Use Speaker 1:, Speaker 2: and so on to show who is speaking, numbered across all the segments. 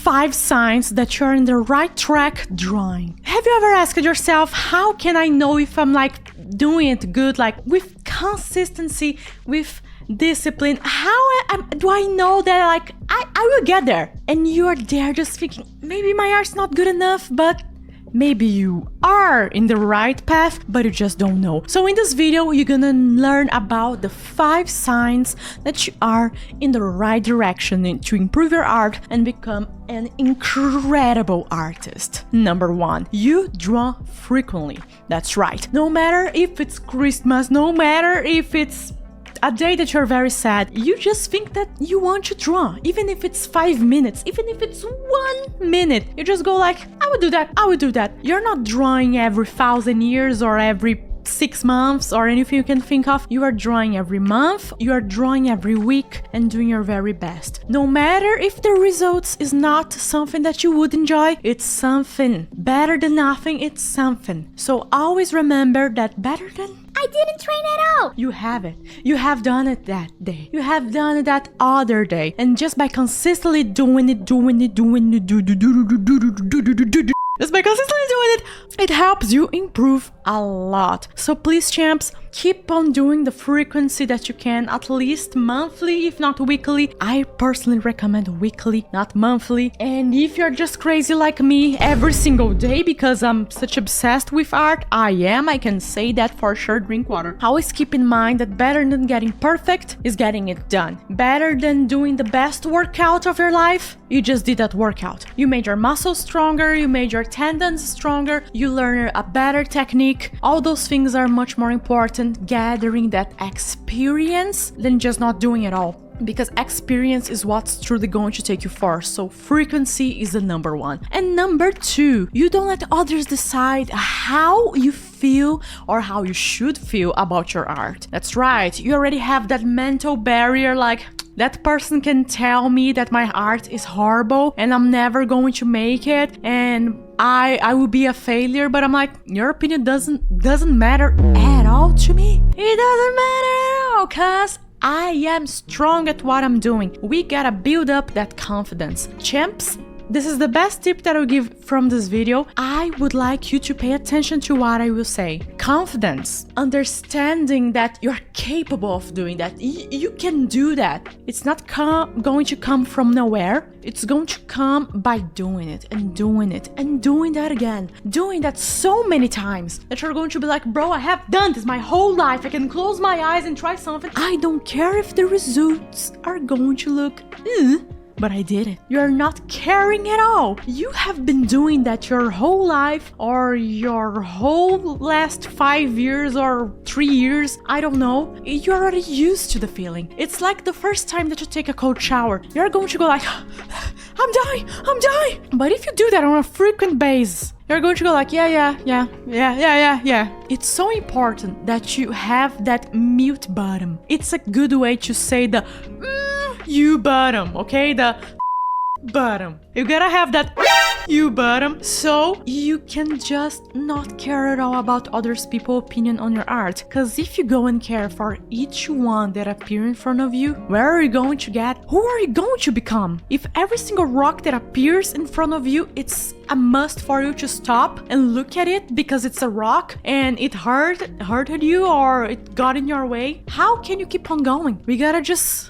Speaker 1: 5 signs that you're in the right track drawing. Have you ever asked yourself, how can I know if I'm like doing it good, like with consistency, with discipline? Do I know that like I will get there? And you're there just thinking, maybe my art's not good enough, but maybe you are in the right path, but you just don't know. So in this video, you're gonna learn about the 5 signs that you are in the right direction to improve your art and become an incredible artist. Number 1, you draw frequently. That's right. No matter if it's Christmas, no matter if it's a day that you're very sad, you just think that you want to draw, even if it's 5 minutes, even if it's 1 minute, you just go like, I would do that, I would do that. You're not drawing every 1,000 years or every 6 months or anything you can think of. You are drawing every month, you are drawing every week and doing your very best. No matter if the results is not something that you would enjoy, it's something. Better than nothing, it's something. So always remember that better than
Speaker 2: I didn't train at all.
Speaker 1: You have it. You have done it that day. You have done it that other day. And just by consistently doing it, just by consistently doing it, it helps you improve a lot. So please, champs, keep on doing the frequency that you can, at least monthly, if not weekly. I personally recommend weekly, not monthly. And if you're just crazy like me, every single day, because I'm such obsessed with art, I can say that for sure. Drink water. Always keep in mind that better than getting perfect is getting it done. Better than doing the best workout of your life, you just did that workout. You made your muscles stronger, you made your tendons stronger, you learned a better technique. All those things are much more important, gathering that experience, than just not doing it all. Because experience is what's truly going to take you far. So frequency is the number 1. And number 2, you don't let others decide how you feel or how you should feel about your art. That's right, you already have that mental barrier, like, that person can tell me that my art is horrible and I'm never going to make it and I will be a failure, but I'm like, your opinion doesn't matter at all to me. It doesn't matter at all, cause I am strong at what I'm doing. We gotta build up that confidence. Champs, this is the best tip that I'll give from this video. I would like you to pay attention to what I will say. Confidence, understanding that you're capable of doing that. You can do that. It's not going to come from nowhere. It's going to come by doing it and doing it and doing that again. Doing that so many times that you're going to be like, bro, I have done this my whole life. I can close my eyes and try something. I don't care if the results are going to look but I did it. You're not caring at all. You have been doing that your whole life or your whole last 5 years or 3 years. I don't know. You're already used to the feeling. It's like the first time that you take a cold shower. You're going to go like, I'm dying. But if you do that on a frequent basis, you're going to go like, yeah. It's so important that you have that mute button. It's a good way to say the you bottom, okay? The bottom. You gotta have that you bottom so you can just not care at all about others people's opinion on your art. Because if you go and care for each one that appear in front of you, where are you going to get? Who are you going to become? If every single rock that appears in front of you, it's a must for you to stop and look at it because it's a rock and it hurted you or it got in your way, how can you keep on going? We gotta just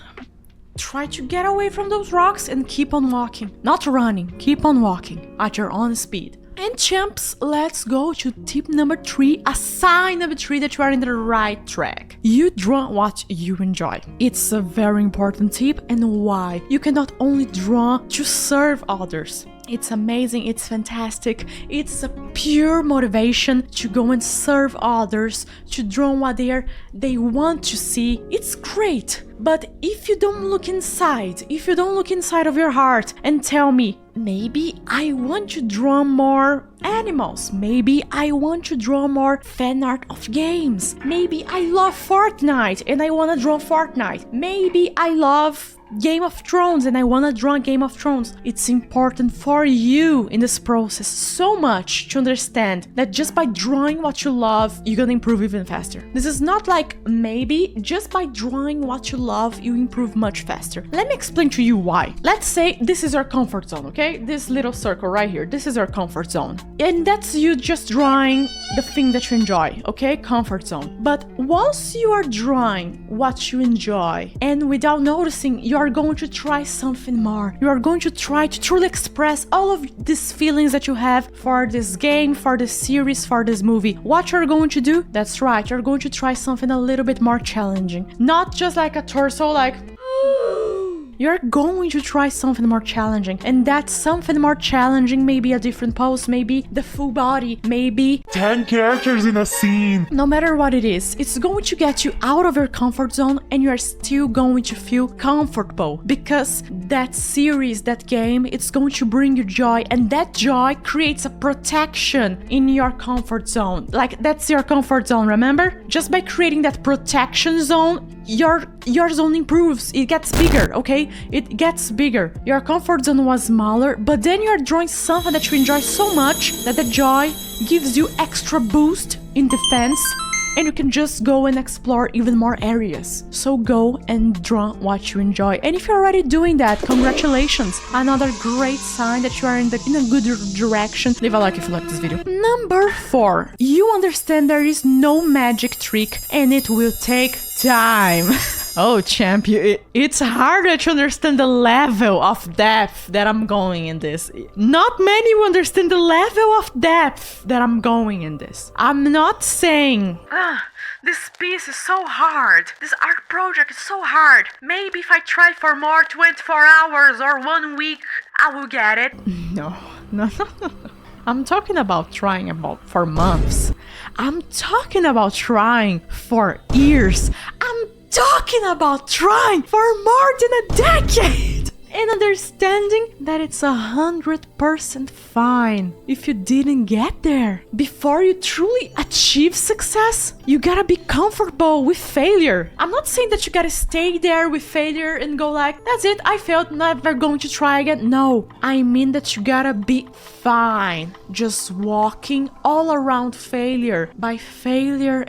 Speaker 1: try to get away from those rocks and keep on walking. Not running, keep on walking at your own speed. And champs, let's go to tip number 3, a sign number 3 that you are in the right track. You draw what you enjoy. It's a very important tip, and why? You cannot only draw to serve others. It's amazing, it's fantastic, it's a pure motivation to go and serve others, to draw what they want to see. It's great, but if you don't look inside, if you don't look inside of your heart and tell me, maybe I want to draw more animals, maybe I want to draw more fan art of games, maybe I love Fortnite and I want to draw Fortnite, maybe I love Game of Thrones and I wanna draw Game of Thrones. It's important for you in this process so much to understand that just by drawing what you love, you're gonna improve even faster. This is not like maybe, just by drawing what you love, you improve much faster. Let me explain to you why. Let's say this is our comfort zone, okay? This little circle right here, this is our comfort zone. And that's you just drawing the thing that you enjoy, okay? Comfort zone. But once you are drawing what you enjoy and without noticing, you are going to try something more. You are going to try to truly express all of these feelings that you have for this game, for this series, for this movie. What you're going to do? That's right, you're going to try something a little bit more challenging. Not just like a torso, like you're going to try something more challenging, and that something more challenging may be a different pose, maybe the full body, maybe
Speaker 2: 10 characters in a scene.
Speaker 1: No matter what it is, it's going to get you out of your comfort zone and you are still going to feel comfortable because that series, that game, it's going to bring you joy, and that joy creates a protection in your comfort zone. Like, that's your comfort zone, remember? Just by creating that protection zone, your zone improves. It gets bigger, okay? It gets bigger. Your comfort zone was smaller, but then you're drawing something that you enjoy so much that the joy gives you extra boost in defense, and you can just go and explore even more areas. So go and draw what you enjoy. And if you're already doing that, congratulations. Another great sign that you are in a good direction. Leave a like if you like this video. Number 4, you understand there is no magic trick and it will take time. Oh, champ, it's harder to understand the level of depth that I'm going in this. Not many will understand the level of depth that I'm going in this. I'm not saying, this piece is so hard. This art project is so hard. Maybe if I try for more 24 hours or 1 week, I will get it. No. I'm talking about trying for months. I'm talking about trying for years. I'm talking about trying for more than a decade. And understanding that it's 100% fine if you didn't get there. Before you truly achieve success, you gotta be comfortable with failure. I'm not saying that you gotta stay there with failure and go like, that's it, I failed, never going to try again. No, I mean that you gotta be fine just walking all around failure by failure,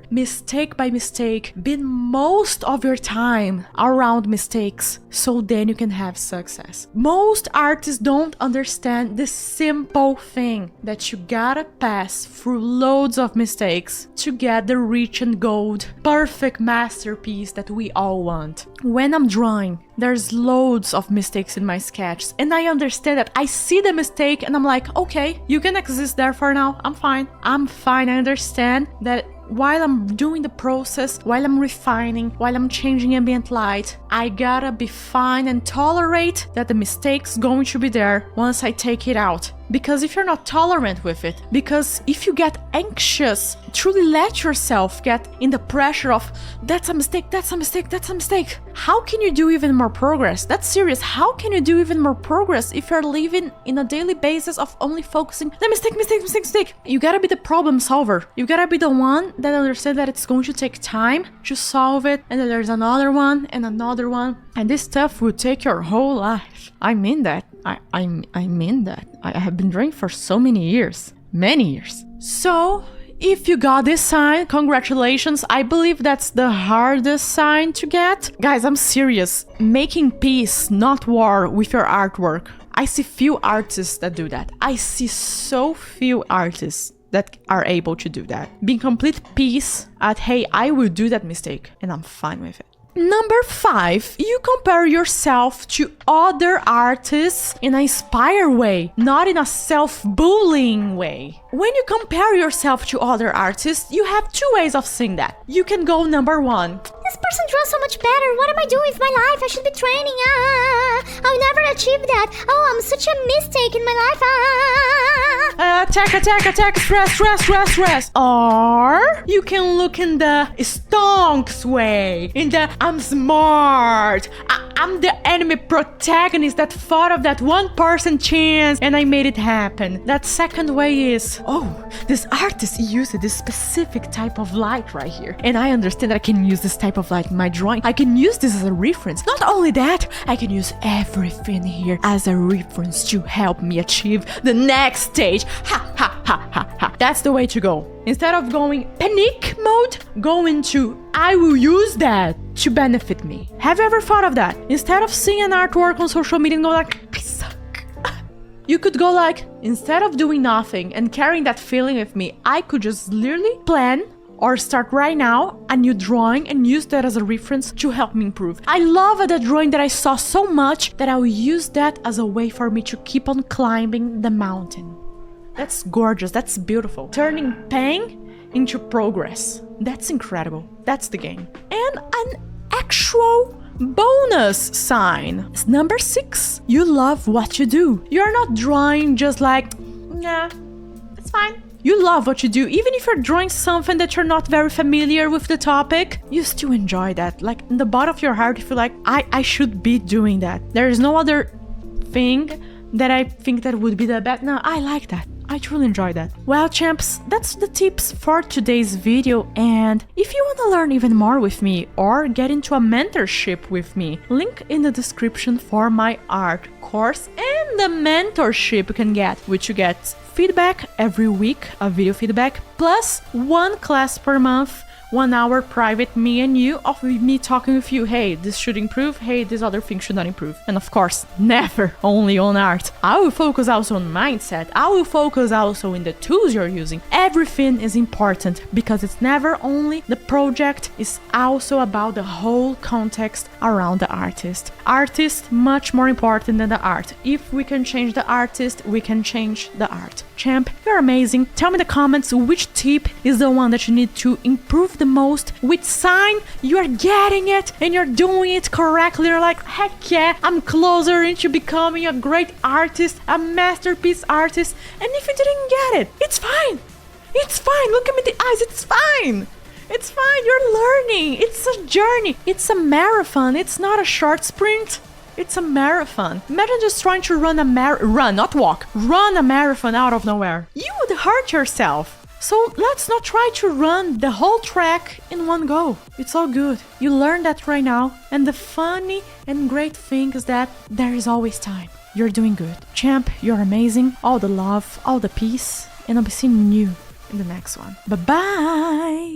Speaker 1: mistake by mistake, being most of your time around mistakes, so then you can have success. Most artists don't understand this simple thing that you gotta pass through loads of mistakes to get the rich and gold perfect masterpiece that we all want. When I'm drawing, there's loads of mistakes in my sketches, and I understand that. I see the mistake and I'm like, okay, you can exist there for now. I'm fine. I understand that while I'm doing the process, while I'm refining, while I'm changing ambient light, I gotta be fine and tolerate that the mistake's going to be there once I take it out. Because if you're not tolerant with it, because if you get anxious, truly let yourself get in the pressure of that's a mistake, how can you do even more progress? That's serious. How can you do even more progress if you're living in a daily basis of only focusing the mistake? You gotta be the problem solver. You gotta be the one that understands that it's going to take time to solve it, and then there's another one and another one, and this stuff will take your whole life. I mean that. I mean that. I have been drawing for so many years. So, if you got this sign, congratulations. I believe that's the hardest sign to get. Guys, I'm serious. Making peace, not war, with your artwork. I see few artists that do that. I see so few artists that are able to do that. Being complete peace at, hey, I will do that mistake, and I'm fine with it. Number 5, you compare yourself to other artists in an inspired way, not in a self-bullying way. When you compare yourself to other artists, you have 2 ways of seeing that. You can go number 1.
Speaker 3: This person draws so much better. What am I doing with my life? I should be training. I'll never achieve that. Oh, I'm such a mistake in my life.
Speaker 1: Attack, stress. Or you can look in the stonks way, in the I'm smart, I'm the enemy protagonist that thought of that 1% chance and I made it happen. That second way is, oh, this artist used this specific type of light right here. And I understand that I can use this type of light in my drawing. I can use this as a reference. Not only that, I can use everything here as a reference to help me achieve the next stage. Ha, ha, ha, ha, ha. That's the way to go. Instead of going panic mode, go into I will use that to benefit me. Have you ever thought of that? Instead of seeing an artwork on social media and go like, I suck. You could go like, instead of doing nothing and carrying that feeling with me, I could just literally plan or start right now a new drawing and use that as a reference to help me improve. I love that drawing that I saw so much that I will use that as a way for me to keep on climbing the mountain. That's gorgeous. That's beautiful. Turning pain into progress. That's incredible. That's the game. And an actual bonus sign. It's number 6. You love what you do. You're not drawing just like, nah, it's fine. You love what you do. Even if you're drawing something that you're not very familiar with the topic, you still enjoy that. Like in the bottom of your heart, you feel like, I should be doing that. There is no other thing that I think that would be the best. No, I like that. I truly enjoy that. Well, champs, that's the tips for today's video. And if you want to learn even more with me or get into a mentorship with me, link in the description for my art course and the mentorship you can get, which you get feedback every week, a video feedback, plus 1 class per month, 1 hour private me and you of me talking with you. Hey, this should improve. Hey, this other thing should not improve. And of course, never only on art. I will focus also on mindset. I will focus also in the tools you're using. Everything is important because it's never only the project, it's also about the whole context around the artist. Artist much more important than the art. If we can change the artist, we can change the art. Champ, you're amazing. Tell me in the comments which tip is the one that you need to improve the most, which sign you are getting it and you're doing it correctly. You're like, heck yeah, I'm closer into becoming a great artist, a masterpiece artist. And if you didn't get it, it's fine. It's fine. Look at me in the eyes. It's fine. It's fine. You're learning. It's a journey. It's a marathon. It's not a short sprint. It's a marathon. Imagine just trying to run not walk. Run a marathon out of nowhere. You would hurt yourself. So let's not try to run the whole track in one go. It's all good. You learn that right now. And the funny and great thing is that there is always time. You're doing good. Champ, you're amazing. All the love, all the peace. And I'll be seeing you in the next one. Bye-bye.